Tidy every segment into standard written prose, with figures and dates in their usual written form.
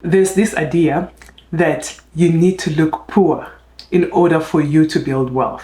There's this idea that you need to look poor in order for you to build wealth.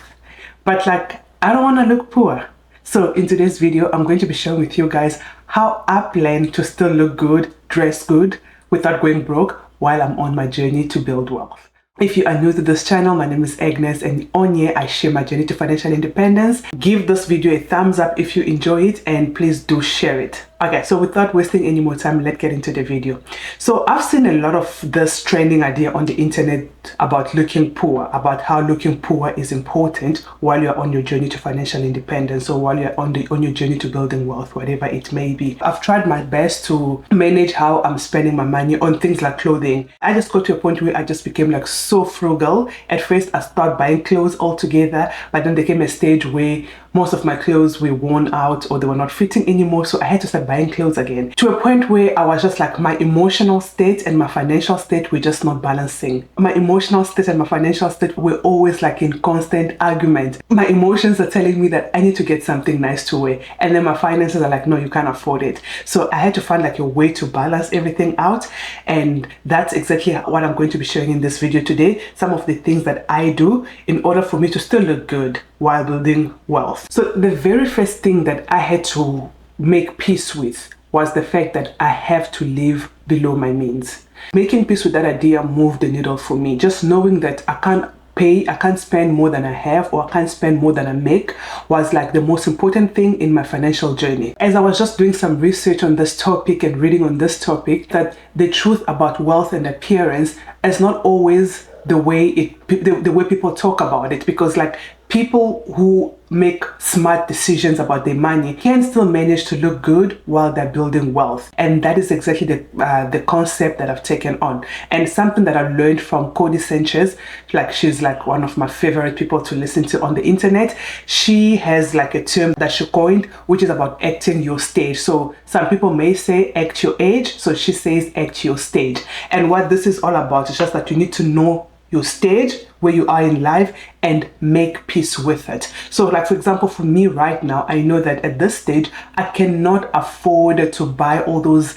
But like, I don't want to look poor. So in today's video, I'm going to be sharing with you guys how I plan to still look good, dress good, without going broke while I'm on my journey to build wealth. If you are new to this channel, my name is Agnes, and on here I share my journey to financial independence. Give this video a thumbs up if you enjoy it, and please do share it. Okay, so without wasting any more time, let's get into the video. So I've seen a lot of this trending idea on the internet about looking poor, about how looking poor is important while you're on your journey to financial independence, or while you're on your journey to building wealth, whatever it may be. I've tried my best to manage how I'm spending my money on things like clothing. I just got to a point where I just became like so frugal. At first I started buying clothes altogether, but then there came a stage where most of my clothes were worn out or they were not fitting anymore, so I had to start buying clothes again, to a point where I was just like, my emotional state and my financial state were just not balancing. My emotional state and my financial state were always like in constant argument. My emotions are telling me that I need to get something nice to wear, and then my finances are like, no, you can't afford it. So I had to find like a way to balance everything out, and that's exactly what I'm going to be sharing in this video today. Some of the things that I do in order for me to still look good while building wealth. So the very first thing that I had to make peace with was the fact that I have to live below my means. Making peace with that idea moved the needle for me. Just knowing that I can't spend more than I have, or I can't spend more than I make, was like the most important thing in my financial journey. As I was just doing some research on this topic and reading on this topic, that the truth about wealth and appearance is not always the way the way people talk about it, because like people who make smart decisions about their money can still manage to look good while they're building wealth. And that is exactly the concept that I've taken on, and something that I learned from Codie Sanchez. Like, she's like one of my favorite people to listen to on the internet. She has like a term that she coined, which is about acting your stage. So some people may say act your age, so she says act your stage. And what this is all about is just that you need to know your stage, where you are in life, and make peace with it. So like, for example, for me right now, I know that at this stage I cannot afford to buy all those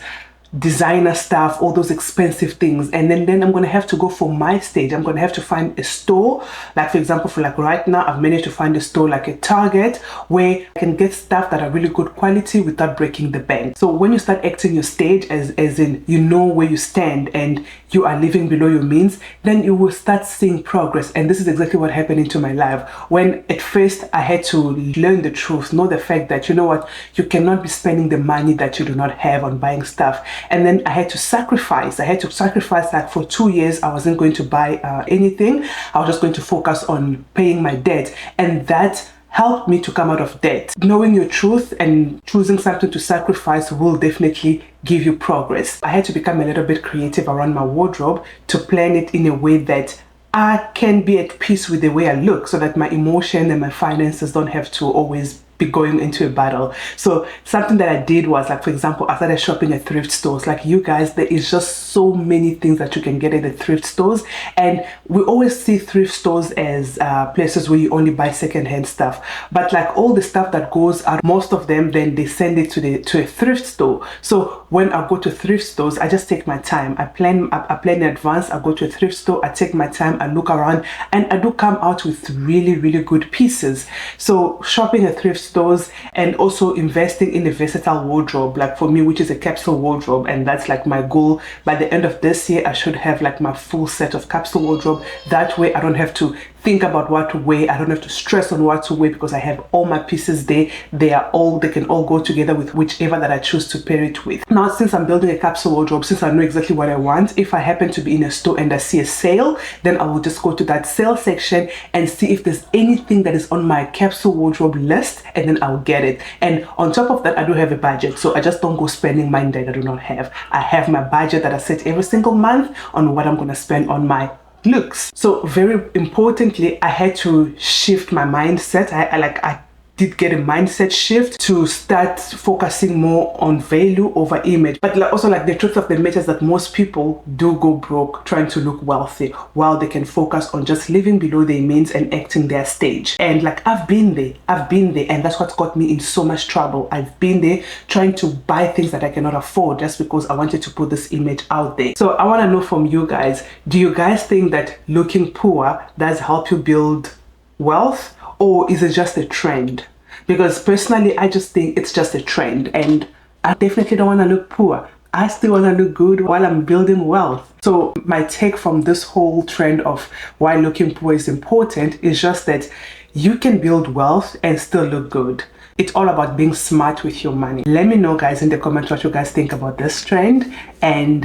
designer stuff, all those expensive things, and then I'm going to have to go for my stage. I'm going to have to find a store, like for example, for like right now I've managed to find a store like a Target, where I can get stuff that are really good quality without breaking the bank. So when you start acting your stage, as in you know where you stand and you are living below your means, then you will start seeing progress. And this is exactly what happened into my life, when at first I had to learn the truth, know the fact that, you know what, you cannot be spending the money that you do not have on buying stuff. And then I had to sacrifice. Like for 2 years, I wasn't going to buy anything. I was just going to focus on paying my debt. And that helped me to come out of debt. Knowing your truth and choosing something to sacrifice will definitely give you progress. I had to become a little bit creative around my wardrobe to plan it in a way that I can be at peace with the way I look, so that my emotion and my finances don't have to always be going into a battle. So something that I did was, like for example, I started shopping at thrift stores. Like, you guys, there is just so many things that you can get at the thrift stores, and we always see thrift stores as places where you only buy secondhand stuff, but like all the stuff that goes out, most of them, then they send it to a thrift store. So when I go to thrift stores, I just take my time. I plan in advance. I go to a thrift store, I take my time, I look around, and I do come out with really, really good pieces. So shopping at thrift stores, and also investing in a versatile wardrobe, like for me, which is a capsule wardrobe, and that's like my goal. By the end of this year, I should have like my full set of capsule wardrobe. That way I don't have to think about what to wear. I don't have to stress on what to wear, because I have all my pieces there. They can all go together with whichever that I choose to pair it with. Now, since I'm building a capsule wardrobe, since I know exactly what I want, if I happen to be in a store and I see a sale, then I will just go to that sale section and see if there's anything that is on my capsule wardrobe list, and then I'll get it. And on top of that, I do have a budget, so I just don't go spending money that I do not have. I have my budget that I set every single month on what I'm going to spend on my looks. So very importantly, I had to shift my mindset. I did get a mindset shift to start focusing more on value over image. But also, like, the truth of the matter is that most people do go broke trying to look wealthy while they can focus on just living below their means and acting their stage. And like, I've been there, and that's what got me in so much trouble. I've been there trying to buy things that I cannot afford just because I wanted to put this image out there. So I want to know from you guys, do you guys think that looking poor does help you build wealth, or is it just a trend? Because personally, I just think it's just a trend, and I definitely don't want to look poor. I still want to look good while I'm building wealth. So my take from this whole trend of why looking poor is important is just that you can build wealth and still look good. It's all about being smart with your money. Let me know, guys, in the comments what you guys think about this trend, and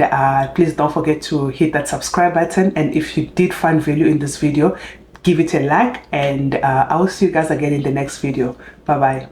please don't forget to hit that subscribe button. And if you did find value in this video, give it a like, and I will see you guys again in the next video. Bye bye.